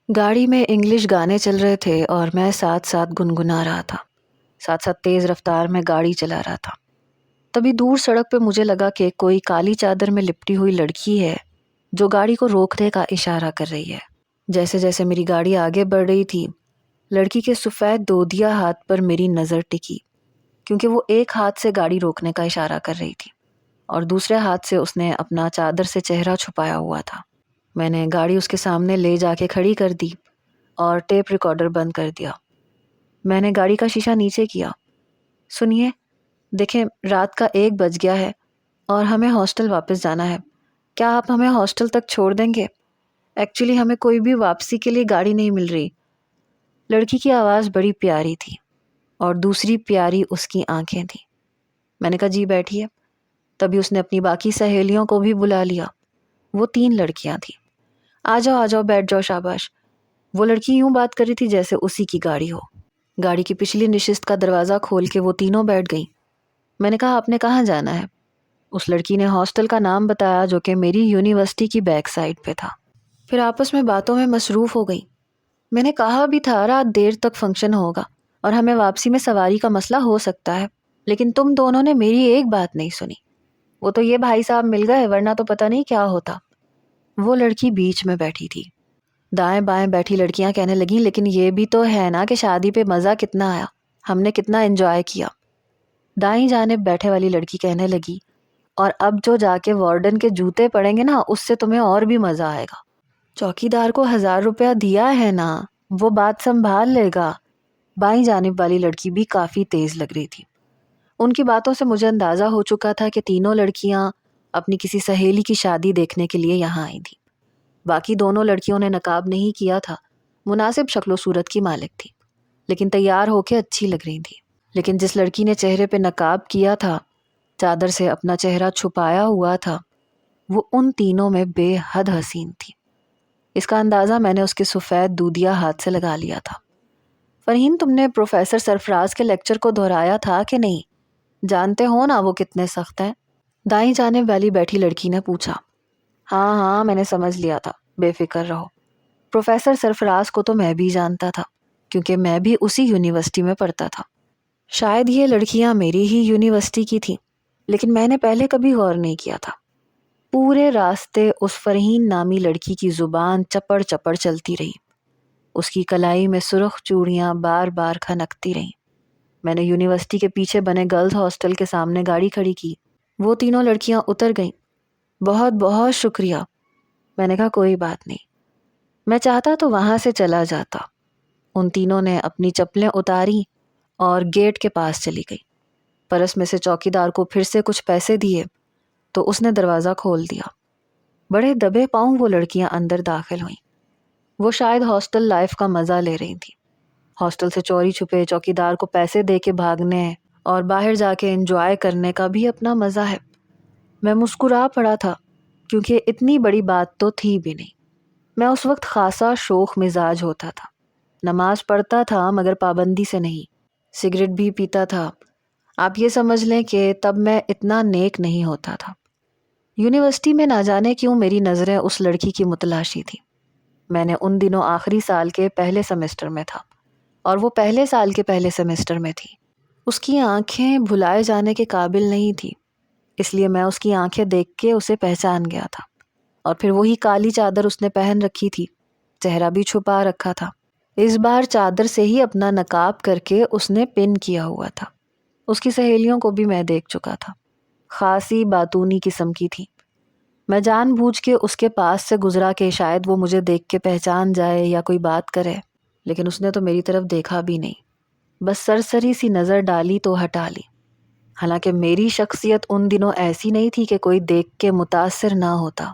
گاڑی میں انگلش گانے چل رہے تھے اور میں ساتھ ساتھ گنگنا رہا تھا، ساتھ ساتھ تیز رفتار میں گاڑی چلا رہا تھا۔ تبھی دور سڑک پہ مجھے لگا کہ کوئی کالی چادر میں لپٹی ہوئی لڑکی ہے جو گاڑی کو روکنے کا اشارہ کر رہی ہے۔ جیسے جیسے میری گاڑی آگے بڑھ رہی تھی، لڑکی کے سفید دودیا ہاتھ پر میری نظر ٹکی، کیونکہ وہ ایک ہاتھ سے گاڑی روکنے کا اشارہ کر رہی تھی اور دوسرے ہاتھ سے اس نے اپنا چادر سے چہرہ چھپایا ہوا تھا۔ میں نے گاڑی اس کے سامنے لے جا کے کھڑی کر دی اور ٹیپ ریکارڈر بند کر دیا۔ میں نے گاڑی کا شیشہ نیچے کیا۔ سنیے، دیکھیں رات کا 1 بج گیا ہے اور ہمیں ہاسٹل واپس جانا ہے۔ کیا آپ ہمیں ہاسٹل تک چھوڑ دیں گے؟ ایکچولی ہمیں کوئی بھی واپسی کے لیے گاڑی نہیں مل رہی۔ لڑکی کی آواز بڑی پیاری تھی اور دوسری پیاری اس کی آنکھیں تھیں۔ میں نے کہا جی بیٹھیے۔ تبھی اس نے اپنی باقی سہیلیوں کو بھی بلا لیا۔ وہ 3 لڑکیاں تھیں۔ آ جاؤ بیٹھ جاؤ، شاباش۔ وہ لڑکی یوں بات کر رہی تھی جیسے اسی کی گاڑی ہو۔ گاڑی کی پچھلی نشست کا دروازہ کھول کے وہ تینوں بیٹھ گئیں۔ میں نے کہا آپ نے کہاں جانا ہے؟ اس لڑکی نے ہاسٹل کا نام بتایا جو کہ میری یونیورسٹی کی بیک سائڈ پہ تھا۔ پھر آپس میں باتوں میں مصروف ہو گئیں۔ میں نے کہا بھی تھا رات دیر تک فنکشن ہوگا اور ہمیں واپسی میں سواری کا مسئلہ ہو سکتا ہے، لیکن تم دونوں نے میری ایک بات نہیں سنی۔ وہ تو یہ بھائی صاحب مل گئے، ورنہ تو پتہ نہیں کیا ہوتا۔ وہ لڑکی بیچ میں بیٹھی تھی۔ دائیں بائیں بیٹھی لڑکیاں کہنے لگیں لیکن یہ بھی تو ہے نا کہ شادی پہ مزہ کتنا آیا، ہم نے کتنا انجوائے کیا۔ دائیں جانب بیٹھے والی لڑکی کہنے لگی اور اب جو جا کے وارڈن کے جوتے پڑیں گے نا، اس سے تمہیں اور بھی مزہ آئے گا۔ چوکیدار کو 1000 روپیہ دیا ہے نا، وہ بات سنبھال لے گا۔ بائیں جانب والی لڑکی بھی کافی تیز لگ رہی تھی۔ ان کی باتوں سے مجھے اندازہ ہو چکا تھا کہ تینوں لڑکیاں اپنی کسی سہیلی کی شادی دیکھنے کے لیے یہاں آئی تھیں۔ باقی دونوں لڑکیوں نے نقاب نہیں کیا تھا، مناسب شکل و صورت کی مالک تھی، لیکن تیار ہو کے اچھی لگ رہی تھی۔ لیکن جس لڑکی نے چہرے پہ نقاب کیا تھا، چادر سے اپنا چہرہ چھپایا ہوا تھا، وہ ان تینوں میں بے حد حسین تھی۔ اس کا اندازہ میں نے اس کے سفید دودیا ہاتھ سے لگا لیا تھا۔ فرحین، تم نے پروفیسر سرفراز کے لیکچر کو دہرایا تھا کہ نہیں؟ جانتے ہو نا وہ کتنے سخت ہیں؟ دائیں جانب والی بیٹھی لڑکی نے پوچھا۔ ہاں میں نے سمجھ لیا تھا، بے فکر رہو۔ پروفیسر سرفراز کو تو میں بھی جانتا تھا، کیونکہ میں بھی اسی یونیورسٹی میں پڑھتا تھا۔ شاید یہ لڑکیاں میری ہی یونیورسٹی کی تھیں، لیکن میں نے پہلے کبھی غور نہیں کیا تھا۔ پورے راستے اس فرحین نامی لڑکی کی زبان چپڑ چپڑ چلتی رہی۔ اس کی کلائی میں سرخ چوڑیاں بار بار کھنکتی رہیں۔ میں نے یونیورسٹی کے پیچھے بنے گرلز ہاسٹل کے سامنے گاڑی کھڑی کی۔ وہ تینوں لڑکیاں اتر گئیں۔ بہت بہت شکریہ۔ میں نے کہا کوئی بات نہیں، میں چاہتا تو وہاں سے چلا جاتا۔ ان تینوں نے اپنی چپلیں اتاری اور گیٹ کے پاس چلی گئی۔ پرس میں سے چوکیدار کو پھر سے کچھ پیسے دیے تو اس نے دروازہ کھول دیا۔ بڑے دبے پاؤں وہ لڑکیاں اندر داخل ہوئیں۔ وہ شاید ہاسٹل لائف کا مزہ لے رہی تھیں۔ ہاسٹل سے چوری چھپے چوکیدار کو پیسے دے کے بھاگنے اور باہر جا کے انجوائے کرنے کا بھی اپنا مزہ ہے۔ میں مسکرا پڑا تھا، کیونکہ اتنی بڑی بات تو تھی بھی نہیں۔ میں اس وقت خاصا شوخ مزاج ہوتا تھا، نماز پڑھتا تھا مگر پابندی سے نہیں، سگریٹ بھی پیتا تھا۔ آپ یہ سمجھ لیں کہ تب میں اتنا نیک نہیں ہوتا تھا۔ یونیورسٹی میں نہ جانے کیوں میری نظریں اس لڑکی کی متلاشی تھی۔ میں نے ان دنوں آخری سال کے پہلے سیمسٹر میں تھا اور وہ پہلے سال کے پہلے سیمسٹر میں تھی۔ اس کی آنکھیں بھلائے جانے کے قابل نہیں تھی، اس لیے میں اس کی آنکھیں دیکھ کے اسے پہچان گیا تھا۔ اور پھر وہی کالی چادر اس نے پہن رکھی تھی، چہرہ بھی چھپا رکھا تھا۔ اس بار چادر سے ہی اپنا نقاب کر کے اس نے پن کیا ہوا تھا۔ اس کی سہیلیوں کو بھی میں دیکھ چکا تھا، خاصی باتونی قسم کی تھی۔ میں جان بوجھ کے اس کے پاس سے گزرا کہ شاید وہ مجھے دیکھ کے پہچان جائے یا کوئی بات کرے، لیکن اس نے تو میری طرف دیکھا بھی نہیں، بس سرسری سی نظر ڈالی تو ہٹا لی۔ حالانکہ میری شخصیت ان دنوں ایسی نہیں تھی کہ کوئی دیکھ کے متاثر نہ ہوتا۔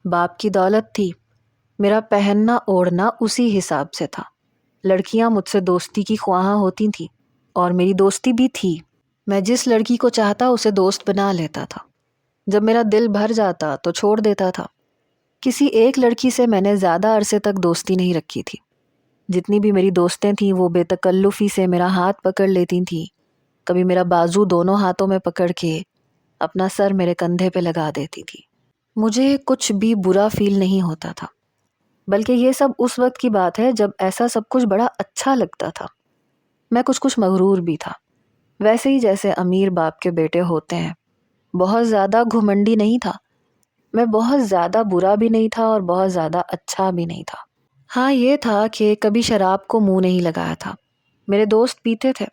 باپ کی دولت تھی، میرا پہننا اوڑھنا اسی حساب سے تھا۔ لڑکیاں مجھ سے دوستی کی خواہاں ہوتی تھیں اور میری دوستی بھی تھی۔ میں جس لڑکی کو چاہتا اسے دوست بنا لیتا تھا، جب میرا دل بھر جاتا تو چھوڑ دیتا تھا۔ کسی ایک لڑکی سے میں نے زیادہ عرصے تک دوستی نہیں رکھی تھی۔ جتنی بھی میری دوستیں تھیں وہ بے تکلفی سے میرا ہاتھ پکڑ لیتی تھیں، کبھی میرا بازو دونوں ہاتھوں میں پکڑ کے اپنا سر میرے کندھے پہ لگا دیتی تھی۔ مجھے کچھ بھی برا فیل نہیں ہوتا تھا۔ بلکہ یہ سب اس وقت کی بات ہے جب ایسا سب کچھ بڑا اچھا لگتا تھا۔ میں کچھ مغرور بھی تھا، ویسے ہی جیسے امیر باپ کے بیٹے ہوتے ہیں۔ بہت زیادہ گھمنڈی نہیں تھا، میں بہت زیادہ برا بھی نہیں تھا اور بہت زیادہ اچھا بھی نہیں تھا۔ ہاں یہ تھا کہ کبھی شراب کو منہ نہیں لگایا تھا، میرے دوست پیتے تھے۔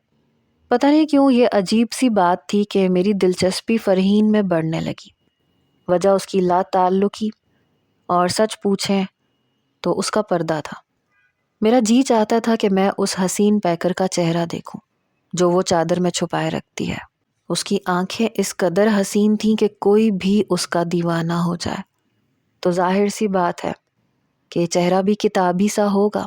پتہ نہیں کیوں یہ عجیب سی بات تھی کہ میری دلچسپی فرحین میں بڑھنے لگی۔ وجہ اس کی لا تعلقی، اور سچ پوچھیں تو اس کا پردہ تھا۔ میرا جی چاہتا تھا کہ میں اس حسین پیکر کا چہرہ دیکھوں جو وہ چادر میں چھپائے رکھتی ہے۔ اس کی آنکھیں اس قدر حسین تھیں کہ کوئی بھی اس کا دیوانہ ہو جائے۔ تو ظاہر سی بات ہے کہ چہرہ بھی کتابی سا ہوگا،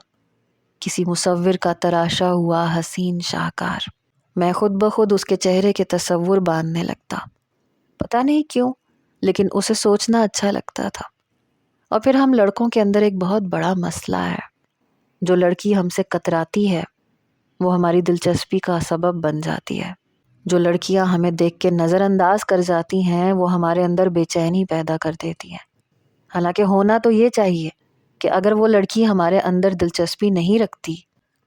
کسی مصور کا تراشا ہوا حسین شاہکار۔ میں خود بخود اس کے چہرے کے تصور باندھنے لگتا، پتہ نہیں کیوں، لیکن اسے سوچنا اچھا لگتا تھا۔ اور پھر ہم لڑکوں کے اندر ایک بہت بڑا مسئلہ ہے، جو لڑکی ہم سے کتراتی ہے وہ ہماری دلچسپی کا سبب بن جاتی ہے۔ جو لڑکیاں ہمیں دیکھ کے نظر انداز کر جاتی ہیں وہ ہمارے اندر بے چینی پیدا کر دیتی ہیں۔ حالانکہ ہونا تو یہ چاہیے کہ اگر وہ لڑکی ہمارے اندر دلچسپی نہیں رکھتی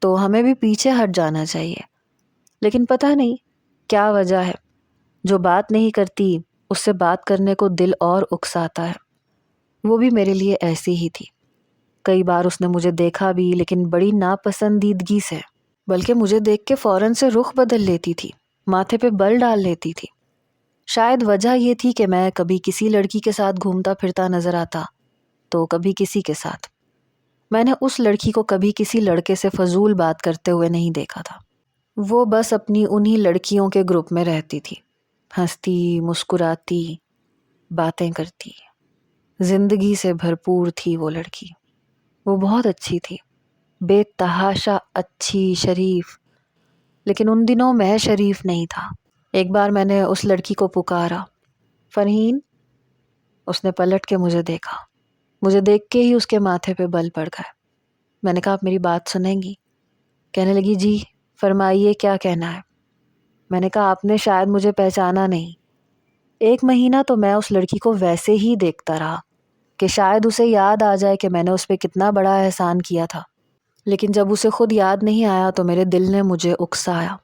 تو ہمیں بھی پیچھے ہٹ جانا چاہیے، لیکن پتہ نہیں کیا وجہ ہے، جو بات نہیں کرتی اس سے بات کرنے کو دل اور اکساتا ہے۔ وہ بھی میرے لیے ایسی ہی تھی۔ کئی بار اس نے مجھے دیکھا بھی، لیکن بڑی ناپسندیدگی سے، بلکہ مجھے دیکھ کے فوراً سے رخ بدل لیتی تھی، ماتھے پہ بل ڈال لیتی تھی۔ شاید وجہ یہ تھی کہ میں کبھی کسی لڑکی کے ساتھ گھومتا پھرتا نظر آتا تو کبھی کسی کے ساتھ۔ میں نے اس لڑکی کو کبھی کسی لڑکے سے فضول بات کرتے ہوئے نہیں دیکھا تھا۔ وہ بس اپنی انہی لڑکیوں کے گروپ میں رہتی تھی، ہنستی، مسکراتی، باتیں کرتی، زندگی سے بھرپور تھی وہ لڑکی۔ وہ بہت اچھی تھی، بے تحاشا اچھی، شریف، لیکن ان دنوں میں شریف نہیں تھا۔ ایک بار میں نے اس لڑکی کو پکارا، فرحین۔ اس نے پلٹ کے مجھے دیکھا، مجھے دیکھ کے ہی اس کے ماتھے پہ بل پڑ گئے۔ میں نے کہا آپ میری بات سنیں گی؟ کہنے لگی جی فرمائیے کیا کہنا ہے۔ میں نے کہا آپ نے شاید مجھے پہچانا نہیں۔ 1 مہینہ تو میں اس لڑکی کو ویسے ہی دیکھتا رہا کہ شاید اسے یاد آ جائے کہ میں نے اس پہ کتنا بڑا احسان کیا تھا، لیکن جب اسے خود یاد نہیں آیا تو میرے دل نے مجھے اکسایا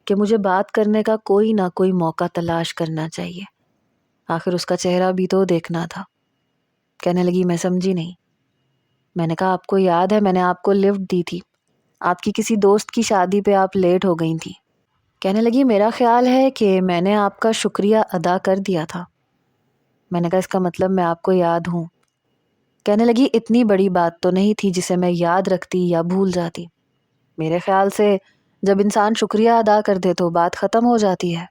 کہ مجھے بات کرنے کا کوئی نہ کوئی موقع تلاش کرنا چاہیے، آخر اس کا چہرہ بھی تو دیکھنا تھا۔ کہنے لگی میں سمجھی نہیں۔ میں نے کہا آپ کو یاد ہے میں نے آپ کو لفٹ دی تھی، آپ کی کسی دوست کی شادی پہ آپ لیٹ ہو گئی تھی۔ کہنے لگی میرا خیال ہے کہ میں نے آپ کا شکریہ ادا کر دیا تھا۔ میں نے کہا اس کا مطلب میں آپ کو یاد ہوں؟ کہنے لگی اتنی بڑی بات تو نہیں تھی جسے میں یاد رکھتی یا بھول جاتی۔ میرے خیال سے جب انسان شکریہ ادا کر دے تو بات ختم ہو جاتی ہے۔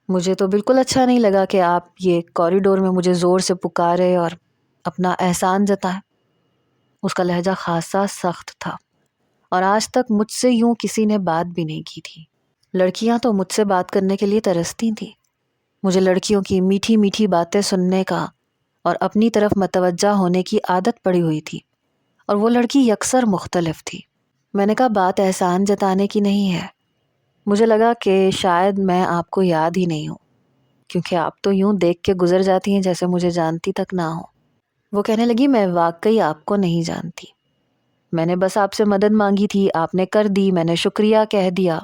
مجھے تو بالکل اچھا نہیں لگا کہ آپ یہ کوریڈور میں مجھے زور سے پکارے اور اپنا احسان جتائیں۔ اس کا لہجہ خاصا سخت تھا، اور آج تک مجھ سے یوں کسی نے بات بھی نہیں کی تھی۔ لڑکیاں تو مجھ سے بات کرنے کے لیے ترستی تھیں۔ مجھے لڑکیوں کی میٹھی میٹھی باتیں سننے کا اور اپنی طرف متوجہ ہونے کی عادت پڑی ہوئی تھی، اور وہ لڑکی یکسر مختلف تھی۔ میں نے کہا بات احسان جتانے کی نہیں ہے، مجھے لگا کہ شاید میں آپ کو یاد ہی نہیں ہوں، کیونکہ آپ تو یوں دیکھ کے گزر جاتی ہیں جیسے مجھے جانتی تک نہ ہو۔ وہ کہنے لگی میں واقعی آپ کو نہیں جانتی، میں نے بس آپ سے مدد مانگی تھی، آپ نے کر دی، میں نے شکریہ کہہ دیا،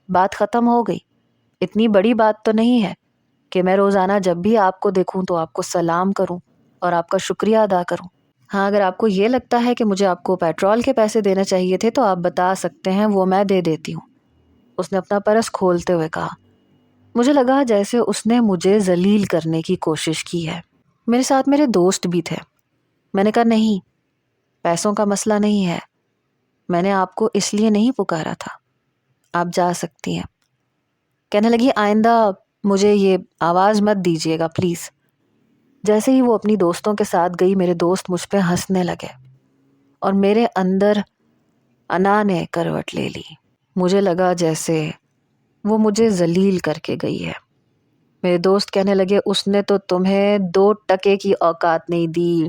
بات ختم ہو گئی۔ اتنی بڑی بات تو نہیں ہے کہ میں روزانہ جب بھی آپ کو دیکھوں تو آپ کو سلام کروں اور آپ کا شکریہ ادا کروں۔ ہاں اگر آپ کو یہ لگتا ہے کہ مجھے آپ کو پیٹرول کے پیسے دینے چاہیے تھے تو آپ بتا سکتے ہیں، وہ میں دے دیتی ہوں۔ اس نے اپنا پرس کھولتے ہوئے کہا۔ مجھے لگا جیسے اس نے مجھے ذلیل کرنے کی کوشش کی ہے۔ میرے ساتھ میرے دوست بھی تھے۔ میں نے کہا نہیں، پیسوں کا مسئلہ نہیں ہے، میں نے آپ کو اس لیے نہیں پکارا تھا، آپ جا سکتی ہیں۔ کہنے لگی آئندہ مجھے یہ آواز مت دیجیے گا پلیز۔ جیسے ہی وہ اپنی دوستوں کے ساتھ گئی میرے دوست مجھ پہ ہنسنے لگے اور میرے اندر انا نے کروٹ لے لی۔ مجھے لگا جیسے وہ مجھے ذلیل کر کے گئی ہے۔ میرے دوست کہنے لگے اس نے تو تمہیں 2 ٹکے کی اوقات نہیں دی۔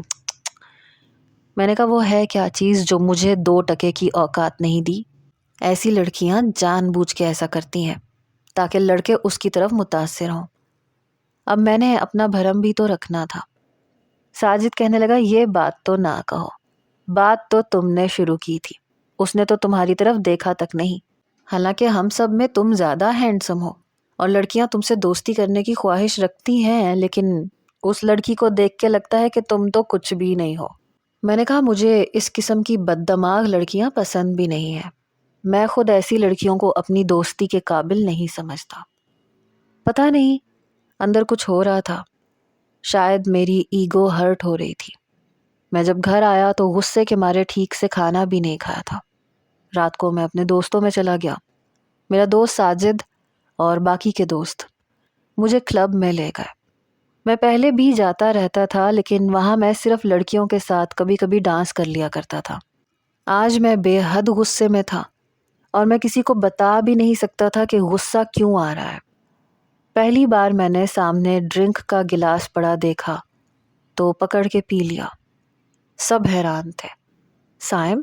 میں نے کہا وہ ہے کیا چیز جو مجھے 2 ٹکے کی اوقات نہیں دی؟ ایسی لڑکیاں جان بوجھ کے ایسا کرتی ہیں تاکہ لڑکے اس کی طرف متاثر ہوں۔ اب میں نے اپنا بھرم بھی تو رکھنا تھا۔ ساجد کہنے لگا یہ بات تو نہ کہو، بات تو تم نے شروع کی تھی، اس نے تو تمہاری طرف دیکھا تک نہیں، حالانکہ ہم سب میں تم زیادہ ہینڈسم ہو اور لڑکیاں تم سے دوستی کرنے کی خواہش رکھتی ہیں، لیکن اس لڑکی کو دیکھ کے لگتا ہے کہ تم تو کچھ بھی نہیں ہو۔ میں نے کہا مجھے اس قسم کی بد دماغ لڑکیاں پسند بھی نہیں ہیں، میں خود ایسی لڑکیوں کو اپنی دوستی کے قابل نہیں سمجھتا۔ پتہ نہیں اندر کچھ ہو رہا تھا، شاید میری ایگو ہرٹ ہو رہی تھی۔ میں جب گھر آیا تو غصے کے مارے ٹھیک سے کھانا بھی نہیں کھایا تھا۔ رات کو میں اپنے دوستوں میں چلا گیا۔ میرا دوست ساجد اور باقی کے دوست مجھے کلب میں لے گئے۔ میں پہلے بھی جاتا رہتا تھا، لیکن وہاں میں صرف لڑکیوں کے ساتھ کبھی کبھی ڈانس کر لیا کرتا تھا۔ آج میں بے حد غصے میں تھا اور میں کسی کو بتا بھی نہیں سکتا تھا کہ غصہ کیوں آ رہا ہے۔ پہلی بار میں نے سامنے ڈرنک کا گلاس پڑا دیکھا تو پکڑ کے پی لیا۔ سب حیران تھے۔ سائم،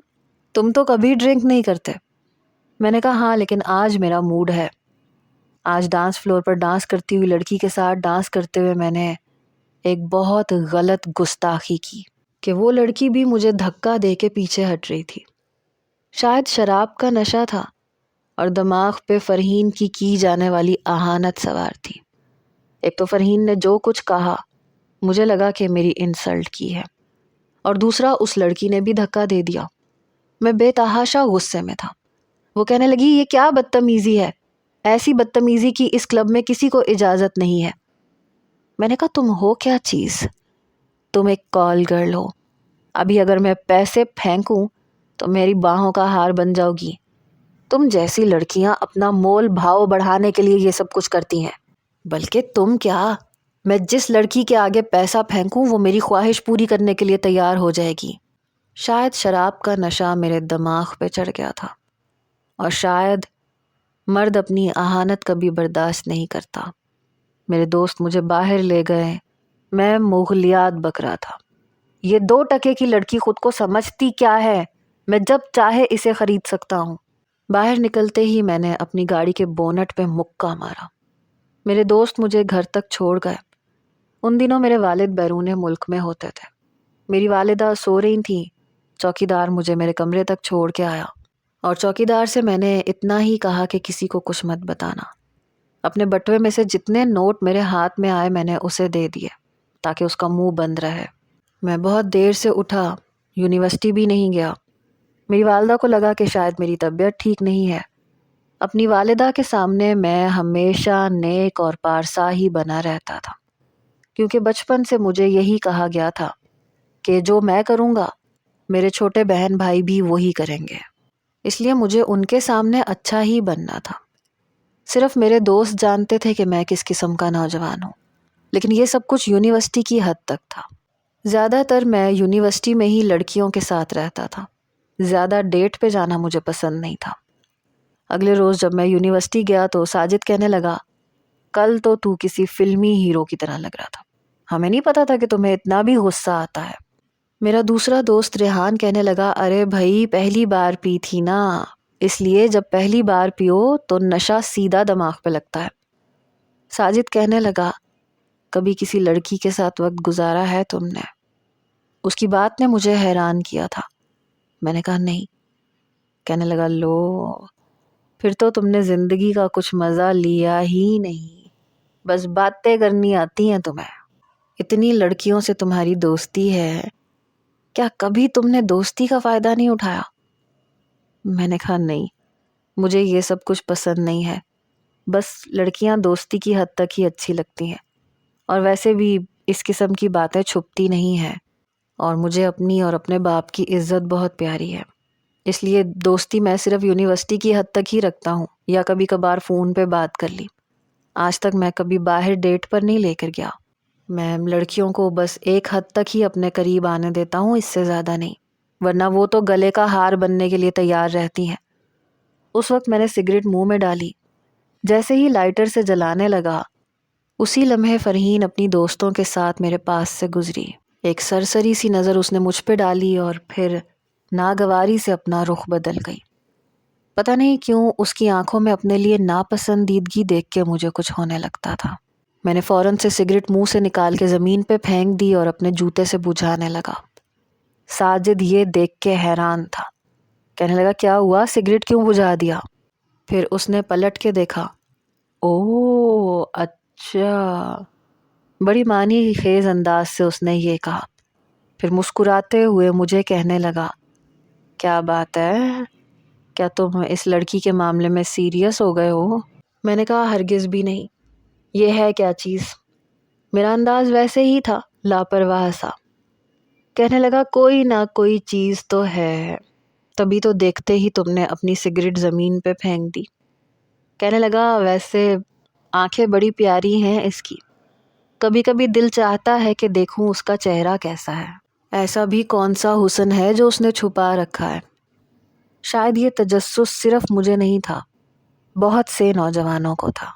تم تو کبھی ڈرنک نہیں کرتے۔ میں نے کہا ہاں، لیکن آج میرا موڈ ہے۔ آج ڈانس فلور پر ڈانس کرتی ہوئی لڑکی کے ساتھ ڈانس کرتے ہوئے میں نے ایک بہت غلط گستاخی کی کہ وہ لڑکی بھی مجھے دھکا دے کے پیچھے ہٹ رہی تھی۔ شاید شراب کا نشہ تھا اور دماغ پہ فرحین کی جانے والی اہانت سوار تھی۔ ایک تو فرحین نے جو کچھ کہا مجھے لگا کہ میری انسلٹ کی ہے، اور دوسرا اس لڑکی نے بھی دھکا دے دیا۔ میں بے تحاشا غصے میں تھا۔ وہ کہنے لگی یہ کیا بدتمیزی ہے، ایسی بدتمیزی کی اس کلب میں کسی کو اجازت نہیں ہے۔ میں نے کہا تم ہو کیا چیز؟ تم ایک کال گرل ہو، ابھی اگر میں پیسے پھینکوں تو میری باہوں کا ہار بن جاؤ گی۔ تم جیسی لڑکیاں اپنا مول بھاؤ بڑھانے کے لیے یہ سب کچھ کرتی ہیں، بلکہ تم کیا، میں جس لڑکی کے آگے پیسہ پھینکوں وہ میری خواہش پوری کرنے کے لیے تیار ہو جائے گی۔ شاید شراب کا نشہ میرے دماغ پہ چڑھ گیا تھا، اور شاید مرد اپنی اہانت کبھی برداشت نہیں کرتا۔ میرے دوست مجھے باہر لے گئے، میں مغلیات بک رہا تھا۔ یہ 2 ٹکے کی لڑکی خود کو سمجھتی کیا ہے، میں جب چاہے اسے خرید سکتا ہوں۔ باہر نکلتے ہی میں نے اپنی گاڑی کے بونٹ پہ مکہ مارا۔ میرے دوست مجھے گھر تک چھوڑ گئے۔ ان دنوں میرے والد بیرون ملک میں ہوتے تھے۔ میری والدہ سو رہی تھیں۔ چوکیدار مجھے میرے کمرے تک چھوڑ کے آیا، اور چوکیدار سے میں نے اتنا ہی کہا کہ کسی کو کچھ مت بتانا۔ اپنے بٹوے میں سے جتنے نوٹ میرے ہاتھ میں آئے میں نے اسے دے دیے تاکہ اس کا منہ بند رہے۔ میں بہت دیر سے اٹھا، یونیورسٹی بھی نہیں گیا۔ میری والدہ کو لگا کہ شاید میری طبیعت ٹھیک نہیں ہے۔ اپنی والدہ کے سامنے میں ہمیشہ نیک اور پارسا ہی بنا رہتا تھا، کیونکہ بچپن سے مجھے یہی کہا گیا تھا کہ جو میں کروں گا میرے چھوٹے بہن بھائی بھی وہی کریں گے، اس لیے مجھے ان کے سامنے اچھا ہی بننا تھا۔ صرف میرے دوست جانتے تھے کہ میں کس قسم کا نوجوان ہوں، لیکن یہ سب کچھ یونیورسٹی کی حد تک تھا۔ زیادہ تر میں یونیورسٹی میں ہی لڑکیوں کے ساتھ رہتا تھا، زیادہ ڈیٹ پہ جانا مجھے پسند نہیں تھا۔ اگلے روز جب میں یونیورسٹی گیا تو ساجد کہنے لگا کل تو کسی فلمی ہیرو کی طرح لگ رہا تھا، ہمیں نہیں پتا تھا کہ تمہیں اتنا بھی غصہ آتا ہے۔ میرا دوسرا دوست ریحان کہنے لگا ارے بھائی پہلی بار پی تھی نا، اس لیے جب پہلی بار پیو تو نشہ سیدھا دماغ پہ لگتا ہے۔ ساجد کہنے لگا کبھی کسی لڑکی کے ساتھ وقت گزارا ہے تم نے؟ اس کی بات نے مجھے حیران کیا تھا۔ میں نے کہا نہیں۔ کہنے لگا لو، پھر تو تم نے زندگی کا کچھ مزہ لیا ہی نہیں، بس باتیں کرنی آتی ہیں تمہیں، اتنی لڑکیوں سے تمہاری دوستی ہے، کیا کبھی تم نے دوستی کا فائدہ نہیں اٹھایا؟ میں نے کہا نہیں، مجھے یہ سب کچھ پسند نہیں ہے، بس لڑکیاں دوستی کی حد تک ہی اچھی لگتی ہیں، اور ویسے بھی اس قسم کی باتیں چھپتی نہیں ہیں، اور مجھے اپنی اور اپنے باپ کی عزت بہت پیاری ہے، اس لیے دوستی میں صرف یونیورسٹی کی حد تک ہی رکھتا ہوں، یا کبھی کبھار فون پہ بات کر لی۔ آج تک میں کبھی باہر ڈیٹ پر نہیں لے کر گیا۔ میں لڑکیوں کو بس ایک حد تک ہی اپنے قریب آنے دیتا ہوں، اس سے زیادہ نہیں، ورنہ وہ تو گلے کا ہار بننے کے لیے تیار رہتی ہیں۔ اس وقت میں نے سگریٹ منہ میں ڈالی، جیسے ہی لائٹر سے جلانے لگا اسی لمحے فرحین اپنی دوستوں کے ساتھ میرے پاس سے گزری۔ ایک سرسری سی نظر اس نے مجھ پہ ڈالی اور پھر ناگواری سے اپنا رخ بدل گئی۔ پتہ نہیں کیوں اس کی آنکھوں میں اپنے لیے ناپسندیدگی دیکھ کے مجھے کچھ ہونے لگتا تھا۔ میں نے فوراً سے سگریٹ منہ سے نکال کے زمین پہ پھینک دی اور اپنے جوتے سے بجھانے لگا۔ ساجد یہ دیکھ کے حیران تھا، کہنے لگا کیا ہوا، سگریٹ کیوں بجھا دیا؟ پھر اس نے پلٹ کے دیکھا، اوہ اچھا، بڑی معنی خیز انداز سے اس نے یہ کہا۔ پھر مسکراتے ہوئے مجھے کہنے لگا، کیا بات ہے، کیا تم اس لڑکی کے معاملے میں سیریس ہو گئے ہو؟ میں نے کہا ہرگز بھی نہیں، یہ ہے کیا چیز؟ میرا انداز ویسے ہی تھا، لاپرواہ سا۔ کہنے لگا کوئی نہ کوئی چیز تو ہے، تبھی تو دیکھتے ہی تم نے اپنی سگریٹ زمین پہ پھینک دی۔ کہنے لگا ویسے آنکھیں بڑی پیاری ہیں اس کی، کبھی کبھی دل چاہتا ہے کہ دیکھوں اس کا چہرہ کیسا ہے، ایسا بھی کون سا حسن ہے جو اس نے چھپا رکھا ہے۔ شاید یہ تجسس صرف مجھے نہیں تھا، بہت سے نوجوانوں کو تھا۔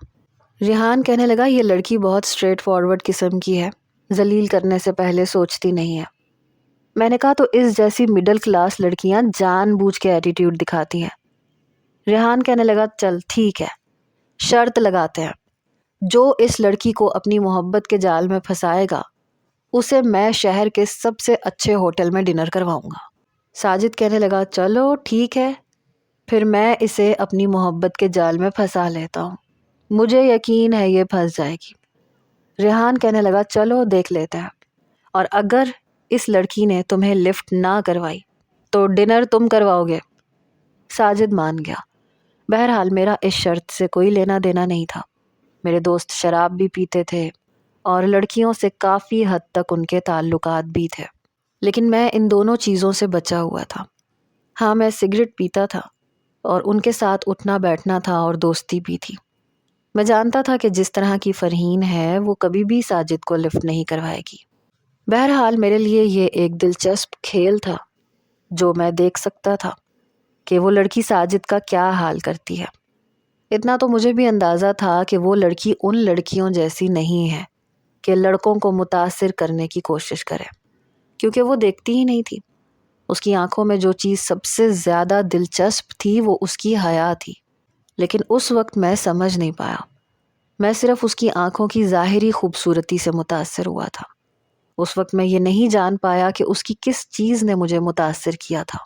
ریحان کہنے لگا یہ لڑکی بہت اسٹریٹ فارورڈ قسم کی ہے، ذلیل کرنے سے پہلے سوچتی نہیں ہے۔ میں نے کہا تو اس جیسی مڈل کلاس لڑکیاں جان بوجھ کے ایٹیٹیوڈ دکھاتی ہیں۔ ریحان کہنے لگا چل ٹھیک ہے، شرط لگاتے ہیں، جو اس لڑکی کو اپنی محبت کے جال میں پھنسائے گا اسے میں شہر کے سب سے اچھے ہوٹل میں ڈنر کرواؤں گا۔ ساجد کہنے لگا چلو ٹھیک ہے، پھر میں اسے اپنی محبت کے جال میں پھنسا لیتا ہوں، مجھے یقین ہے یہ پھنس جائے گی۔ ریحان کہنے لگا چلو دیکھ لیتے ہیں، اور اگر اس لڑکی نے تمہیں لفٹ نہ کروائی تو ڈنر تم کرواؤ گے۔ ساجد مان گیا۔ بہرحال میرا اس شرط سے کوئی لینا دینا نہیں تھا، میرے دوست شراب بھی پیتے تھے اور لڑکیوں سے کافی حد تک ان کے تعلقات بھی تھے، لیکن میں ان دونوں چیزوں سے بچا ہوا تھا۔ ہاں میں سگریٹ پیتا تھا اور ان کے ساتھ اٹھنا بیٹھنا تھا اور دوستی بھی تھی۔ میں جانتا تھا کہ جس طرح کی فرحین ہے وہ کبھی بھی ساجد کو لفٹ نہیں کروائے گی۔ بہرحال میرے لیے یہ ایک دلچسپ کھیل تھا، جو میں دیکھ سکتا تھا کہ وہ لڑکی ساجد کا کیا حال کرتی ہے۔ اتنا تو مجھے بھی اندازہ تھا کہ وہ لڑکی ان لڑکیوں جیسی نہیں ہے کہ لڑکوں کو متاثر کرنے کی کوشش کرے، کیونکہ وہ دیکھتی ہی نہیں تھی۔ اس کی آنکھوں میں جو چیز سب سے زیادہ دلچسپ تھی وہ اس کی حیا تھی، لیکن اس وقت میں سمجھ نہیں پایا، میں صرف اس کی آنکھوں کی ظاہری خوبصورتی سے متاثر ہوا تھا۔ اس وقت میں یہ نہیں جان پایا کہ اس کی کس چیز نے مجھے متاثر کیا تھا۔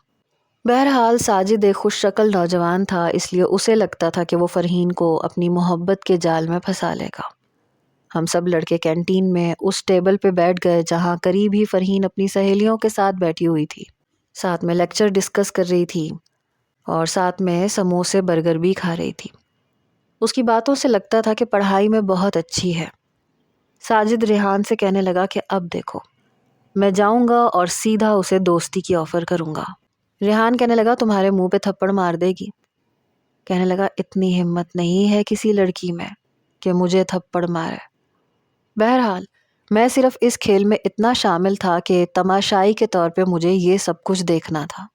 بہرحال ساجد ایک خوش شکل نوجوان تھا، اس لیے اسے لگتا تھا کہ وہ فرحین کو اپنی محبت کے جال میں پھنسا لے گا۔ ہم سب لڑکے کینٹین میں اس ٹیبل پہ بیٹھ گئے جہاں قریب ہی فرحین اپنی سہیلیوں کے ساتھ بیٹھی ہوئی تھی، ساتھ میں لیکچر ڈسکس کر رہی تھی اور ساتھ میں سموسے برگر بھی کھا رہی تھی۔ اس کی باتوں سے لگتا تھا کہ پڑھائی میں بہت اچھی ہے۔ ساجد ریحان سے کہنے لگا کہ اب دیکھو، میں جاؤں گا اور سیدھا اسے دوستی کی آفر کروں گا۔ ریحان کہنے لگا تمہارے منہ پہ تھپڑ مار دے گی۔ کہنے لگا اتنی ہمت نہیں ہے کسی لڑکی میں کہ مجھے تھپڑ مارے۔ بہرحال میں صرف اس کھیل میں اتنا شامل تھا کہ تماشائی کے طور پہ مجھے یہ سب کچھ دیکھنا تھا۔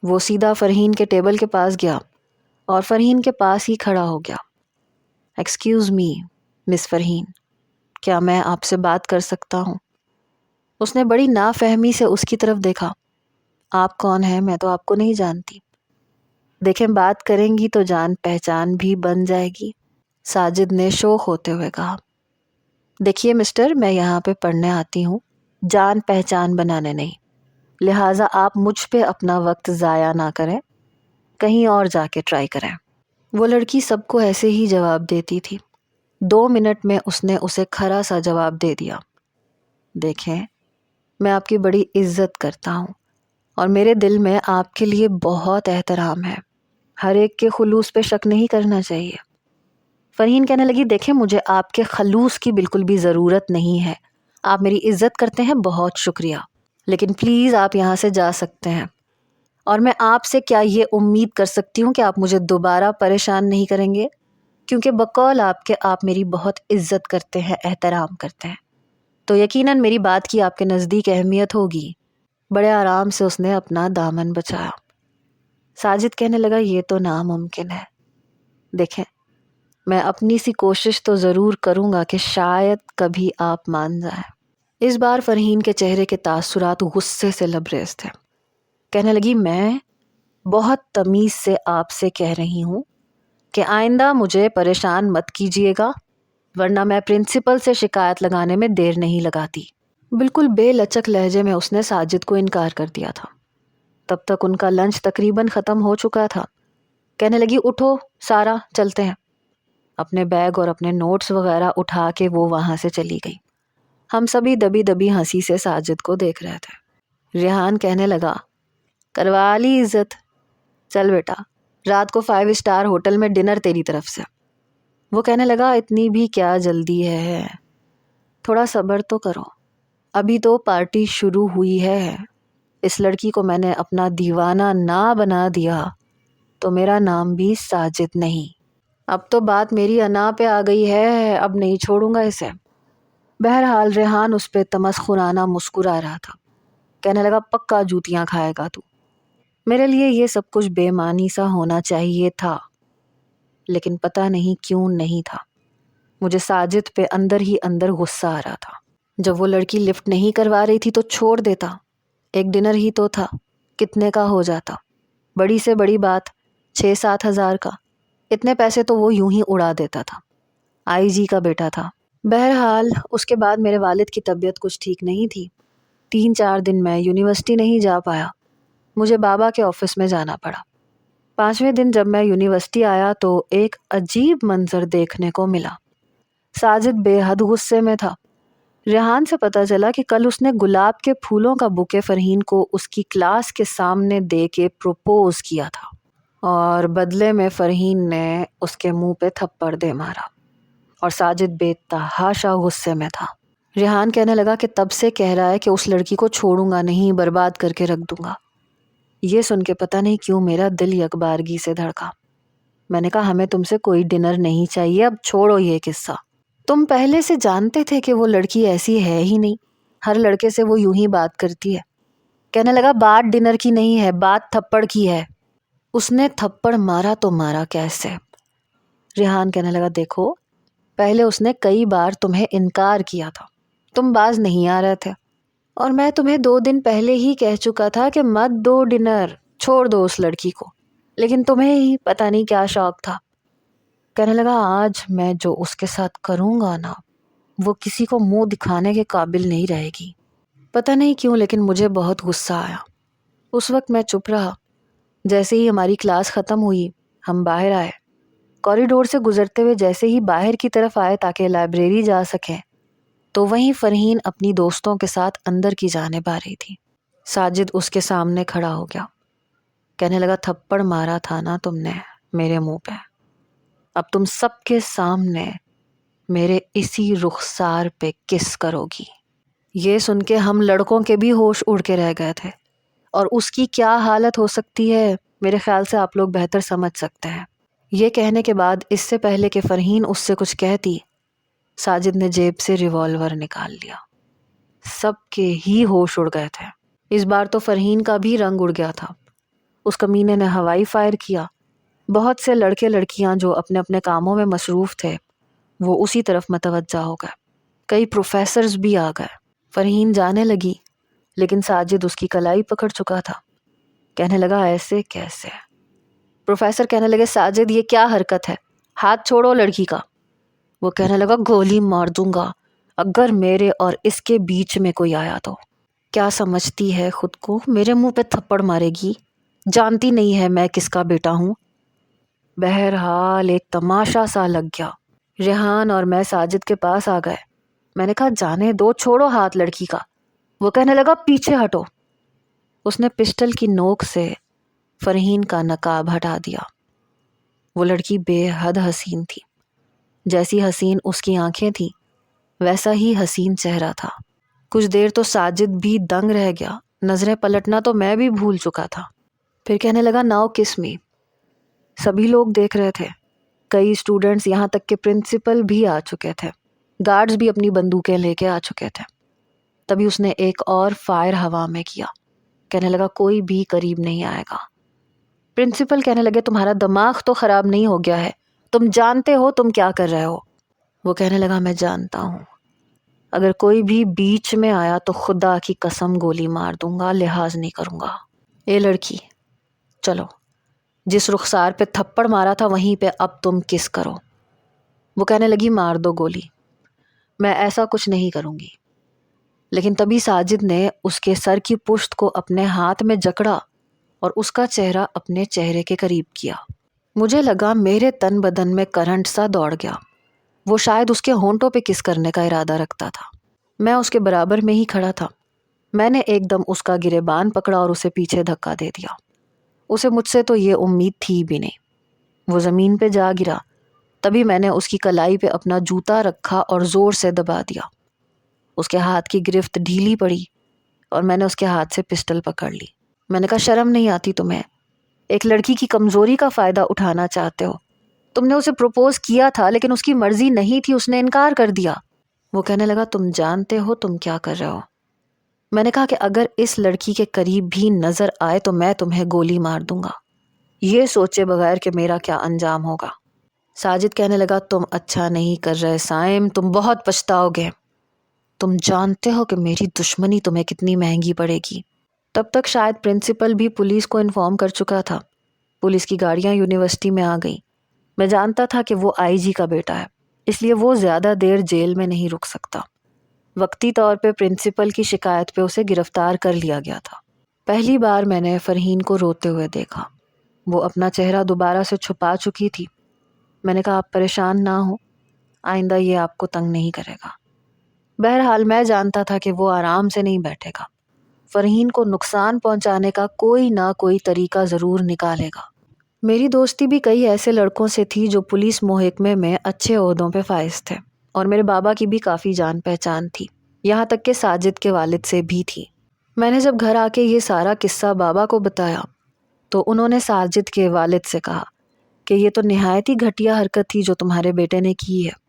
وہ سیدھا فرحین کے ٹیبل کے پاس گیا اور فرحین کے پاس ہی کھڑا ہو گیا۔ ایکسکیوز می مس فرحین، کیا میں آپ سے بات کر سکتا ہوں؟ اس نے بڑی نافہمی سے اس کی طرف دیکھا۔ آپ کون ہیں؟ میں تو آپ کو نہیں جانتی۔ دیکھیں بات کریں گی تو جان پہچان بھی بن جائے گی، ساجد نے شوخ ہوتے ہوئے کہا۔ دیکھیے مسٹر، میں یہاں پہ پڑھنے آتی ہوں، جان پہچان بنانے نہیں، لہٰذا آپ مجھ پہ اپنا وقت ضائع نہ کریں، کہیں اور جا کے ٹرائی کریں۔ وہ لڑکی سب کو ایسے ہی جواب دیتی تھی۔ 2 منٹ میں اس نے اسے کھرا سا جواب دے دیا۔ دیکھیں میں آپ کی بڑی عزت کرتا ہوں اور میرے دل میں آپ کے لیے بہت احترام ہے، ہر ایک کے خلوص پہ شک نہیں کرنا چاہیے۔ فرحین کہنے لگی دیکھیں مجھے آپ کے خلوص کی بالکل بھی ضرورت نہیں ہے، آپ میری عزت کرتے ہیں، بہت شکریہ، لیکن پلیز آپ یہاں سے جا سکتے ہیں، اور میں آپ سے کیا یہ امید کر سکتی ہوں کہ آپ مجھے دوبارہ پریشان نہیں کریں گے، کیونکہ بقول آپ کے آپ میری بہت عزت کرتے ہیں، احترام کرتے ہیں، تو یقیناً میری بات کی آپ کے نزدیک اہمیت ہوگی۔ بڑے آرام سے اس نے اپنا دامن بچایا۔ ساجد کہنے لگا یہ تو ناممکن ہے، دیکھیں میں اپنی سی کوشش تو ضرور کروں گا کہ شاید کبھی آپ مان جائیں۔ اس بار فرحین کے چہرے کے تاثرات غصے سے لبریز تھے۔ کہنے لگی میں بہت تمیز سے آپ سے کہہ رہی ہوں کہ آئندہ مجھے پریشان مت کیجیے گا، ورنہ میں پرنسپل سے شکایت لگانے میں دیر نہیں لگاتی۔ بالکل بے لچک لہجے میں اس نے ساجد کو انکار کر دیا تھا۔ تب تک ان کا لنچ تقریباً ختم ہو چکا تھا۔ کہنے لگی اٹھو سارا چلتے ہیں۔ اپنے بیگ اور اپنے نوٹس وغیرہ اٹھا کے وہ وہاں سے چلی گئی۔ ہم سبھی دبی دبی ہنسی سے ساجد کو دیکھ رہے تھے۔ ریحان کہنے لگا کروا لی عزت، چل بیٹا رات کو 5 اسٹار ہوٹل میں ڈنر تیری طرف سے۔ وہ کہنے لگا اتنی بھی کیا جلدی ہے، تھوڑا صبر تو کرو، ابھی تو پارٹی شروع ہوئی ہے۔ اس لڑکی کو میں نے اپنا دیوانہ نہ بنا دیا تو میرا نام بھی ساجد نہیں۔ اب تو بات میری انا پہ آ گئی ہے، اب نہیں چھوڑوں گا اسے۔ بہرحال ریحان اس پہ تمسخرانہ مسکرا رہا تھا۔ کہنے لگا پکا جوتیاں کھائے گا تو۔ میرے لیے یہ سب کچھ بے معنی سا ہونا چاہیے تھا، لیکن پتہ نہیں کیوں نہیں تھا۔ مجھے ساجد پہ اندر ہی اندر غصہ آ رہا تھا۔ جب وہ لڑکی لفٹ نہیں کروا رہی تھی تو چھوڑ دیتا، ایک ڈنر ہی تو تھا، کتنے کا ہو جاتا؟ بڑی سے بڑی بات 6-7 ہزار کا، اتنے پیسے تو وہ یوں ہی اڑا دیتا تھا۔ آئی جی کا بیٹا تھا۔ بہرحال اس کے بعد میرے والد کی طبیعت کچھ ٹھیک نہیں تھی۔ 3-4 دن میں یونیورسٹی نہیں جا پایا، مجھے بابا کے آفس میں جانا پڑا۔ 5ویں دن جب میں یونیورسٹی آیا تو ایک عجیب منظر دیکھنے کو ملا۔ ساجد بے حد غصے میں تھا۔ ریحان سے پتہ چلا کہ کل اس نے گلاب کے پھولوں کا بوکے فرحین کو اس کی کلاس کے سامنے دے کے پروپوز کیا تھا، اور بدلے میں فرحین نے اس کے منہ پہ تھپڑ دے مارا، اور ساجد بے تحاشا غصے میں تھا۔ ریحان کہنے لگا کہ تب سے کہہ رہا ہے کہ اس لڑکی کو چھوڑوں گا نہیں، برباد کر کے رکھ دوں گا۔ یہ سن کے پتہ نہیں کیوں میرا دل یکبارگی سے دھڑکا۔ میں نے کہا ہمیں تم سے کوئی ڈنر نہیں چاہیے، اب چھوڑو یہ قصہ۔ تم پہلے سے جانتے تھے کہ وہ لڑکی ایسی ہے ہی نہیں، ہر لڑکے سے وہ یوں ہی بات کرتی ہے۔ کہنے لگا بات ڈنر کی نہیں ہے، بات تھپڑ کی ہے۔ اس نے تھپڑ مارا تو مارا کیسے؟ ریحان کہنے لگا دیکھو پہلے اس نے کئی بار تمہیں انکار کیا تھا، تم باز نہیں آ رہے تھے، اور میں تمہیں 2 دن پہلے ہی کہہ چکا تھا کہ مت دو ڈنر، چھوڑ دو اس لڑکی کو، لیکن تمہیں ہی پتہ نہیں کیا شوق تھا۔ کہنے لگا آج میں جو اس کے ساتھ کروں گا نا، وہ کسی کو منہ دکھانے کے قابل نہیں رہے گی۔ پتہ نہیں کیوں لیکن مجھے بہت غصہ آیا۔ اس وقت میں چپ رہا۔ جیسے ہی ہماری کلاس ختم ہوئی ہم باہر آئے۔ کوریڈور سے گزرتے ہوئے جیسے ہی باہر کی طرف آئے تاکہ لائبریری جا سکیں تو وہیں فرحین اپنی دوستوں کے ساتھ اندر کی جانب آ رہی تھی۔ ساجد اس کے سامنے کھڑا ہو گیا۔ کہنے لگا تھپڑ مارا تھا نا تم نے میرے منہ پہ، اب تم سب کے سامنے میرے اسی رخسار پہ کس کرو گی۔ یہ سن کے ہم لڑکوں کے بھی ہوش اڑ کے رہ گئے تھے، اور اس کی کیا حالت ہو سکتی ہے میرے خیال سے آپ لوگ بہتر سمجھ سکتے ہیں۔ یہ کہنے کے بعد اس سے پہلے کہ فرحین اس سے کچھ کہتی، ساجد نے جیب سے ریوالور نکال لیا۔ سب کے ہی ہوش اڑ گئے تھے۔ اس بار تو فرحین کا بھی رنگ اڑ گیا تھا۔ اس کمینے نے ہوائی فائر کیا۔ بہت سے لڑکے لڑکیاں جو اپنے اپنے کاموں میں مصروف تھے وہ اسی طرف متوجہ ہو گئے۔ کئی پروفیسرز بھی آ گئے۔ فرحین جانے لگی لیکن ساجد اس کی کلائی پکڑ چکا تھا۔ کہنے لگا ایسے کیسے؟ پروفیسر کہنے لگے ساجد یہ کیا حرکت ہے، ہاتھ چھوڑو لڑکی کا۔ وہ کہنے لگا گولی مار دوں گا اگر میرے اور اس کے بیچ میں کوئی آیا تو۔ کیا سمجھتی ہے خود کو، میرے منہ پہ تھپڑ مارے گی؟ جانتی نہیں ہے میں کس کا بیٹا ہوں؟ بہرحال ایک تماشا سا لگ گیا۔ ریحان اور میں ساجد کے پاس آ گئے۔ میں نے کہا جانے دو، چھوڑو ہاتھ لڑکی کا۔ وہ کہنے لگا پیچھے ہٹو۔ اس نے پسٹل کی نوک سے فرحین کا نقاب ہٹا دیا۔ وہ لڑکی بے حد حسین تھی۔ جیسی حسین اس کی آنکھیں تھیں ویسا ہی حسین چہرہ تھا۔ کچھ دیر تو ساجد بھی دنگ رہ گیا، نظریں پلٹنا تو میں بھی بھول چکا تھا۔ پھر کہنے لگا ناؤ کس می۔ سبھی لوگ دیکھ رہے تھے، کئی اسٹوڈنٹس، یہاں تک کہ پرنسپل بھی آ چکے تھے، گارڈز بھی اپنی بندوقیں لے کے آ چکے تھے۔ تبھی اس نے ایک اور فائر ہوا میں کیا۔ کہنے لگا کوئی بھی قریب نہیں آئے گا۔ پرنسپل کہنے لگے تمہارا دماغ تو خراب نہیں ہو گیا ہے، تم جانتے ہو تم کیا کر رہے ہو؟ وہ کہنے لگا میں جانتا ہوں، اگر کوئی بھی بیچ میں آیا تو خدا کی قسم گولی مار دوں گا، لحاظ نہیں کروں گا۔ اے لڑکی چلو، جس رخسار پہ تھپڑ مارا تھا وہیں پہ اب تم کس کرو۔ وہ کہنے لگی مار دو گولی، میں ایسا کچھ نہیں کروں گی۔ لیکن تبھی ساجد نے اس کے سر کی پشت کو اپنے ہاتھ میں جکڑا اور اس کا چہرہ اپنے چہرے کے قریب کیا۔ مجھے لگا میرے تن بدن میں کرنٹ سا دوڑ گیا۔ وہ شاید اس کے ہونٹوں پہ کس کرنے کا ارادہ رکھتا تھا۔ میں اس کے برابر میں ہی کھڑا تھا۔ میں نے ایک دم اس کا گریبان پکڑا اور اسے پیچھے دھکا دے دیا۔ اسے مجھ سے تو یہ امید تھی بھی نہیں۔ وہ زمین پہ جا گرا۔ تبھی میں نے اس کی کلائی پہ اپنا جوتا رکھا اور زور سے دبا دیا۔ اس کے ہاتھ کی گرفت ڈھیلی پڑی اور میں نے اس کے ہاتھ سے پسٹل پکڑ لی۔ میں نے کہا شرم نہیں آتی تمہیں؟ ایک لڑکی کی کمزوری کا فائدہ اٹھانا چاہتے ہو؟ تم نے اسے پروپوز کیا تھا لیکن اس کی مرضی نہیں تھی، اس نے انکار کر دیا۔ وہ کہنے لگا تم جانتے ہو تم کیا کر رہے ہو؟ میں نے کہا کہ اگر اس لڑکی کے قریب بھی نظر آئے تو میں تمہیں گولی مار دوں گا، یہ سوچے بغیر کہ میرا کیا انجام ہوگا۔ ساجد کہنے لگا تم اچھا نہیں کر رہے سائم، تم بہت پچھتاؤ گے، تم جانتے ہو کہ میری دشمنی تمہیں کتنی مہنگی پڑے گی۔ تب تک شاید پرنسپل بھی پولیس کو انفارم کر چکا تھا۔ پولیس کی گاڑیاں یونیورسٹی میں آ گئیں۔ میں جانتا تھا کہ وہ آئی جی کا بیٹا ہے، اس لیے وہ زیادہ دیر جیل میں نہیں رک سکتا۔ وقتی طور پہ پرنسپل کی شکایت پہ اسے گرفتار کر لیا گیا تھا۔ پہلی بار میں نے فرحین کو روتے ہوئے دیکھا۔ وہ اپنا چہرہ دوبارہ سے چھپا چکی تھی۔ میں نے کہا آپ پریشان نہ ہو، آئندہ یہ آپ کو تنگ نہیں کرے گا۔ بہرحال میں جانتا تھا کہ وہ آرام سے نہیں بیٹھے گا۔ فرحین کو نقصان پہنچانے کا کوئی نہ کوئی طریقہ ضرور نکالے گا۔ میری دوستی بھی کئی ایسے لڑکوں سے تھی جو پولیس محکمے میں اچھے عہدوں پہ فائز تھے، اور میرے بابا کی بھی کافی جان پہچان تھی، یہاں تک کہ ساجد کے والد سے بھی تھی۔ میں نے جب گھر آ کے یہ سارا قصہ بابا کو بتایا تو انہوں نے ساجد کے والد سے کہا کہ یہ تو نہایت ہی گھٹیا حرکت تھی جو تمہارے بیٹے نے کی ہے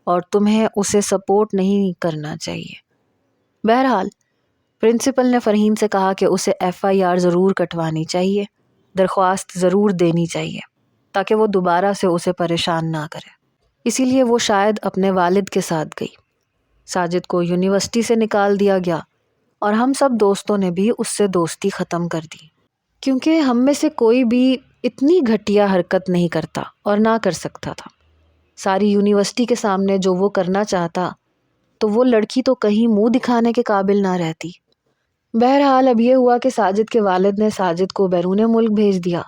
اور تمہیں اسے سپورٹ نہیں کرنا چاہیے۔ بہرحال پرنسپل نے فرحین سے کہا کہ اسے FIR ضرور کٹوانی چاہیے، درخواست ضرور دینی چاہیے تاکہ وہ دوبارہ سے اسے پریشان نہ کرے۔ اسی لیے وہ شاید اپنے والد کے ساتھ گئی۔ ساجد کو یونیورسٹی سے نکال دیا گیا اور ہم سب دوستوں نے بھی اس سے دوستی ختم کر دی، کیونکہ ہم میں سے کوئی بھی اتنی گھٹیا حرکت نہیں کرتا اور نہ کر سکتا تھا۔ ساری یونیورسٹی کے سامنے جو وہ کرنا چاہتا تو وہ لڑکی تو کہیں منہ دکھانے کے قابل نہ رہتی۔ بہرحال اب یہ ہوا کہ ساجد کے والد نے ساجد کو بیرون ملک بھیج دیا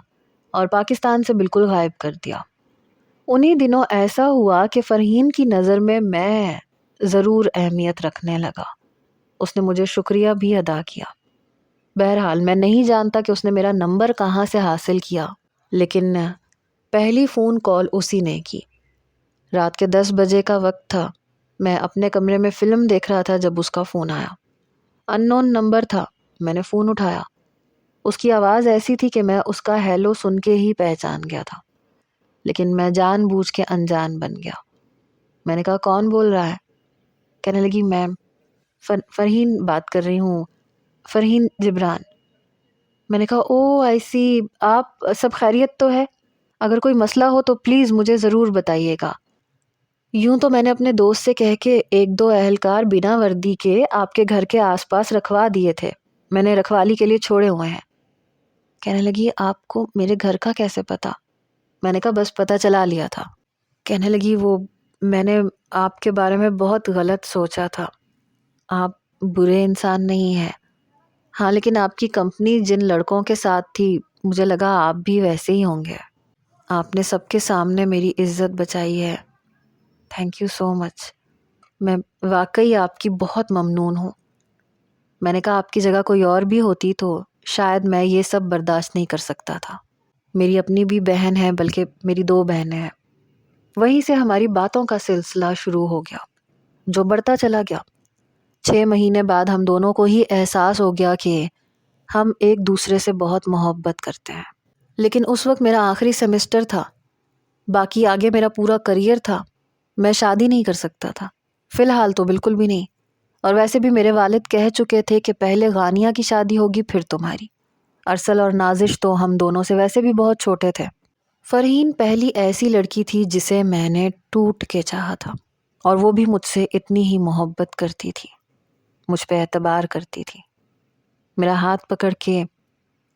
اور پاکستان سے بالکل غائب کر دیا۔ انہی دنوں ایسا ہوا کہ فرحین کی نظر میں ضرور اہمیت رکھنے لگا۔ اس نے مجھے شکریہ بھی ادا کیا۔ بہرحال میں نہیں جانتا کہ اس نے میرا نمبر کہاں سے حاصل کیا، لیکن پہلی فون کال اسی نے کی۔ رات کے 10 بجے کا وقت تھا۔ میں اپنے کمرے میں فلم دیکھ رہا تھا جب اس کا فون آیا۔ ان نون نمبر تھا۔ میں نے فون اٹھایا۔ اس کی آواز ایسی تھی کہ میں اس کا ہیلو سن کے ہی پہچان گیا تھا، لیکن میں جان بوجھ کے انجان بن گیا۔ میں نے کہا کون بول رہا ہے؟ کہنے لگی میں فرحین بات کر رہی ہوں، فرحین جبران۔ میں نے کہا او آئی سی، آپ سب خیریت تو ہے؟ اگر کوئی مسئلہ ہو تو پلیز مجھے ضرور بتائیے گا۔ یوں تو میں نے اپنے دوست سے کہہ کے 1-2 اہلکار بنا وردی کے آپ کے گھر کے آس پاس رکھوا دیے تھے، میں نے رکھوالی کے لیے چھوڑے ہوئے ہیں۔ کہنے لگی آپ کو میرے گھر کا کیسے پتا؟ میں نے کہا بس پتہ چلا لیا تھا۔ کہنے لگی وہ میں نے آپ کے بارے میں بہت غلط سوچا تھا، آپ برے انسان نہیں ہیں، ہاں لیکن آپ کی کمپنی جن لڑکوں کے ساتھ تھی مجھے لگا آپ بھی ویسے ہی ہوں گے۔ آپ نے سب کے سامنے میری عزت بچائی ہے، تھینک یو سو مچ، میں واقعی آپ کی بہت ممنون ہوں۔ میں نے کہا آپ کی جگہ کوئی اور بھی ہوتی تو شاید میں یہ سب برداشت نہیں کر سکتا تھا۔ میری اپنی بھی بہن ہے، بلکہ میری 2 بہنیں ہیں۔ وہیں سے ہماری باتوں کا سلسلہ شروع ہو گیا جو بڑھتا چلا گیا۔ 6 مہینے بعد ہم دونوں کو ہی احساس ہو گیا کہ ہم ایک دوسرے سے بہت محبت کرتے ہیں۔ لیکن اس وقت میرا آخری سیمسٹر تھا، باقی آگے میرا پورا کریئر تھا، میں شادی نہیں کر سکتا تھا، فی الحال تو بالکل بھی نہیں، اور ویسے بھی میرے والد کہہ چکے تھے کہ پہلے غانیہ کی شادی ہوگی پھر تمہاری۔ ارسل اور نازش تو ہم دونوں سے ویسے بھی بہت چھوٹے تھے۔ فرحین پہلی ایسی لڑکی تھی جسے میں نے ٹوٹ کے چاہا تھا، اور وہ بھی مجھ سے اتنی ہی محبت کرتی تھی، مجھ پہ اعتبار کرتی تھی۔ میرا ہاتھ پکڑ کے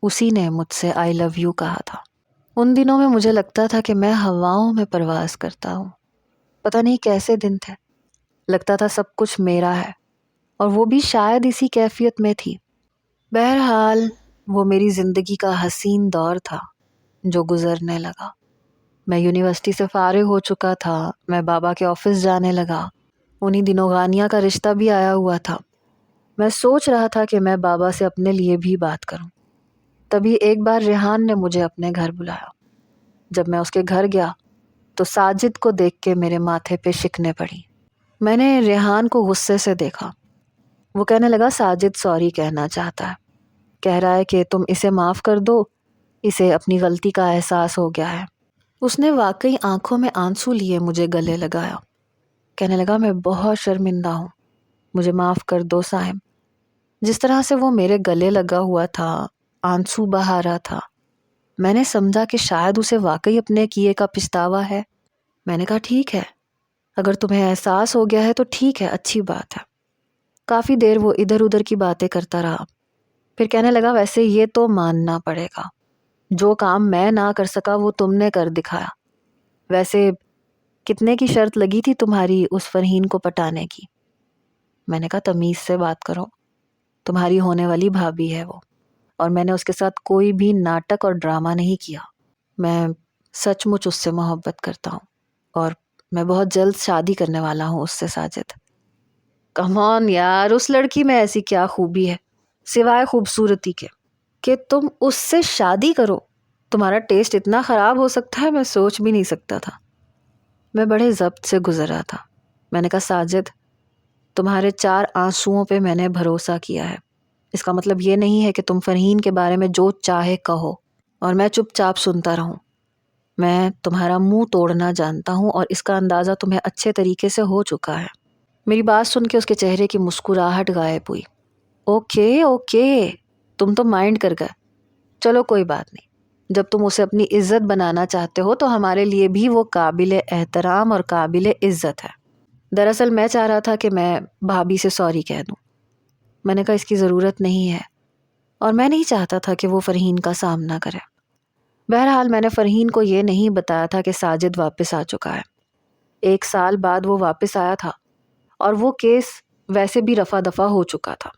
اسی نے مجھ سے آئی لو یو کہا تھا۔ ان دنوں میں مجھے لگتا تھا کہ میں ہواؤں میں پرواز کرتا ہوں، پتہ نہیں کیسے دن تھے، لگتا تھا سب کچھ میرا ہے، اور وہ بھی شاید اسی کیفیت میں تھی۔ بہرحال وہ میری زندگی کا حسین دور تھا جو گزرنے لگا۔ میں یونیورسٹی سے فارغ ہو چکا تھا، میں بابا کے آفس جانے لگا۔ انہی دنوں غانیہ کا رشتہ بھی آیا ہوا تھا۔ میں سوچ رہا تھا کہ میں بابا سے اپنے لیے بھی بات کروں۔ تبھی ایک بار ریحان نے مجھے اپنے گھر بلایا۔ جب میں اس کے گھر گیا تو ساجد کو دیکھ کے میرے ماتھے پہ شکنیں پڑی۔ میں نے ریحان کو غصے سے دیکھا۔ وہ کہنے لگا ساجد سوری کہنا چاہتا ہے، کہہ رہا ہے کہ تم اسے معاف کر دو، اسے اپنی غلطی کا احساس ہو گیا ہے۔ اس نے واقعی آنکھوں میں آنسو لیے مجھے گلے لگایا، کہنے لگا میں بہت شرمندہ ہوں، مجھے معاف کر دو صائم۔ جس طرح سے وہ میرے گلے لگا ہوا تھا، آنسو بہا رہا تھا، میں نے سمجھا کہ شاید اسے واقعی اپنے کیے کا پچھتاوا ہے۔ میں نے کہا ٹھیک ہے، اگر تمہیں احساس ہو گیا ہے تو ٹھیک ہے، اچھی بات ہے۔ کافی دیر وہ ادھر ادھر کی باتیں کرتا رہا، پھر کہنے لگا ویسے یہ تو ماننا پڑے گا، جو کام میں نہ کر سکا وہ تم نے کر دکھایا۔ ویسے کتنے کی شرط لگی تھی تمہاری اس فرحین کو پٹانے کی؟ میں نے کہا تمیز سے بات کرو، تمہاری ہونے والی بھابھی ہے وہ، اور میں نے اس کے ساتھ کوئی بھی ناٹک اور ڈرامہ نہیں کیا۔ میں سچ مچ اس سے محبت کرتا ہوں اور میں بہت جلد شادی کرنے والا ہوں اس سے ساجد۔ کم آن یار، اس لڑکی میں ایسی کیا خوبی ہے سوائے خوبصورتی کے کہ تم اس سے شادی کرو؟ تمہارا ٹیسٹ اتنا خراب ہو سکتا ہے، میں سوچ بھی نہیں سکتا تھا۔ میں بڑے ضبط سے گزر رہا تھا۔ میں نے کہا ساجد، تمہارے 4 آنسوؤں پہ میں نے بھروسہ کیا ہے، اس کا مطلب یہ نہیں ہے کہ تم فرحین کے بارے میں جو چاہے کہو اور میں چپ چاپ سنتا رہوں۔ میں تمہارا منہ توڑنا جانتا ہوں اور اس کا اندازہ تمہیں اچھے طریقے سے ہو چکا ہے۔ میری بات سن کے اس کے چہرے کی مسکراہٹ غائب ہوئی۔ اوکے اوکے، تم تو مائنڈ کر گئے، چلو کوئی بات نہیں۔ جب تم اسے اپنی عزت بنانا چاہتے ہو تو ہمارے لیے بھی وہ قابل احترام اور قابل عزت ہے۔ دراصل میں چاہ رہا تھا کہ میں بھابھی سے سوری کہہ دوں۔ میں نے کہا اس کی ضرورت نہیں ہے، اور میں نہیں چاہتا تھا کہ وہ فرحین کا سامنا کرے۔ بہرحال میں نے فرحین کو یہ نہیں بتایا تھا کہ ساجد واپس آ چکا ہے۔ 1 سال بعد وہ واپس آیا تھا اور وہ کیس ویسے بھی رفع دفع ہو چکا تھا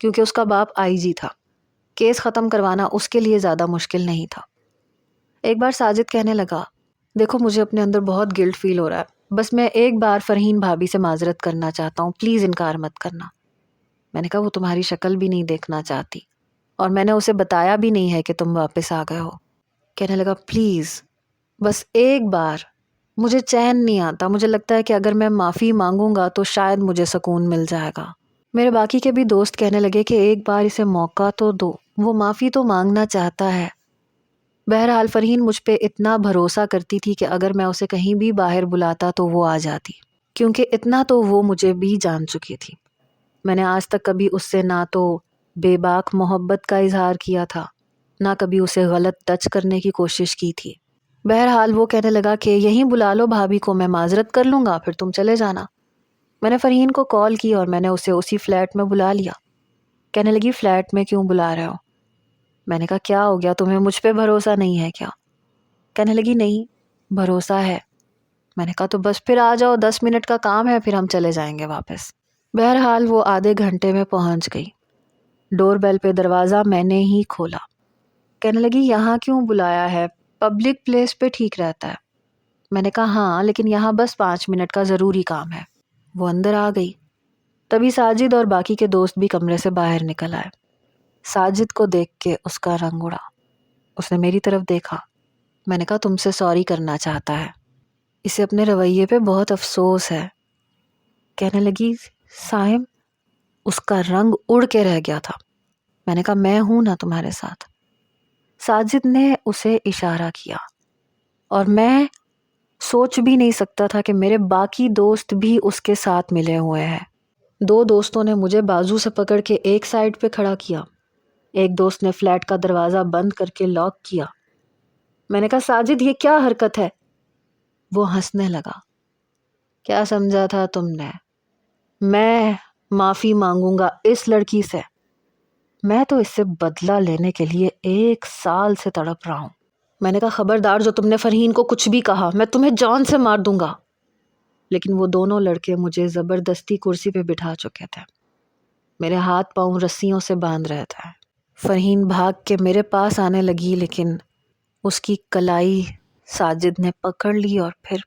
کیونکہ اس کا باپ IG تھا۔ کیس ختم کروانا اس کے لیے زیادہ مشکل نہیں تھا۔ ایک بار ساجد کہنے لگا دیکھو مجھے اپنے اندر بہت گلٹ فیل ہو رہا ہے، بس میں ایک بار فرحین بھابھی سے معذرت کرنا چاہتا ہوں، پلیز انکار مت کرنا۔ میں نے کہا وہ تمہاری شکل بھی نہیں دیکھنا چاہتی اور میں نے اسے بتایا بھی نہیں ہے کہ تم واپس آ گئے ہو۔ کہنے لگا پلیز بس ایک بار، مجھے چین نہیں آتا، مجھے لگتا ہے کہ اگر میں معافی مانگوں گا تو شاید مجھے سکون مل جائے گا۔ میرے باقی کے بھی دوست کہنے لگے کہ ایک بار اسے موقع تو دو، وہ معافی تو مانگنا چاہتا ہے۔ بہرحال فرحین مجھ پہ اتنا بھروسہ کرتی تھی کہ اگر میں اسے کہیں بھی باہر بلاتا تو وہ آ جاتی، کیونکہ اتنا تو وہ مجھے بھی جان چکی تھی۔ میں نے آج تک کبھی اس سے نہ تو بے باک محبت کا اظہار کیا تھا، نہ کبھی اسے غلط ٹچ کرنے کی کوشش کی تھی۔ بہرحال وہ کہنے لگا کہ یہیں بلا لو بھابھی کو، میں معذرت کر لوں گا پھر تم چلے جانا۔ میں نے فرحین کو کال کی اور میں نے اسے اسی فلیٹ میں بلا لیا۔ کہنے لگی فلیٹ میں کیوں بلا رہے ہو؟ میں نے کہا کیا ہو گیا، تمہیں مجھ پہ بھروسہ نہیں ہے کیا؟ کہنے لگی نہیں بھروسہ ہے۔ میں نے کہا تو بس پھر آ جاؤ، 10 منٹ کا کام ہے، پھر ہم چلے جائیں گے واپس۔ بہرحال وہ آدھے گھنٹے میں پہنچ گئی۔ ڈور بیل پہ دروازہ میں نے ہی کھولا۔ کہنے لگی یہاں کیوں بلایا ہے، پبلک پلیس پہ ٹھیک رہتا ہے۔ میں نے کہا ہاں لیکن یہاں بس 5 منٹ کا ضروری کام ہے۔ وہ اندر آ گئی۔ تبھی ساجد اور باقی کے دوست بھی کمرے سے باہر نکل آئے۔ ساجد کو دیکھ کے اس کا رنگ اڑا۔ اس نے میری طرف دیکھا۔ میں نے کہا تم سے سوری کرنا چاہتا ہے، اسے اپنے رویے پہ بہت افسوس ہے۔ کہنے لگی صائم، اس کا رنگ اڑ کے رہ گیا تھا۔ میں نے کہا میں ہوں نا تمہارے ساتھ۔ ساجد نے اسے اشارہ کیا اور میں سوچ بھی نہیں سکتا تھا کہ میرے باقی دوست بھی اس کے ساتھ ملے ہوئے ہیں۔ 2 دوستوں نے مجھے بازو سے پکڑ کے ایک سائڈ پہ کھڑا کیا، ایک دوست نے فلیٹ کا دروازہ بند کر کے لاک کیا۔ میں نے کہا ساجد یہ کیا حرکت ہے؟ وہ ہنسنے لگا۔ کیا سمجھا تھا تم نے؟ میں معافی مانگوں گا اس لڑکی سے؟ میں تو اس سے بدلہ لینے کے لیے 1 سال سے تڑپ رہا ہوں۔ میں نے کہا خبردار جو تم نے فرحین کو کچھ بھی کہا میں تمہیں جان سے مار دوں گا۔ لیکن وہ دونوں لڑکے مجھے زبردستی کرسی پہ بٹھا چکے تھے۔ میرے ہاتھ پاؤں رسیوں سے باندھ رہا تھا۔ فرحین بھاگ کے میرے پاس آنے لگی لیکن اس کی کلائی ساجد نے پکڑ لی اور پھر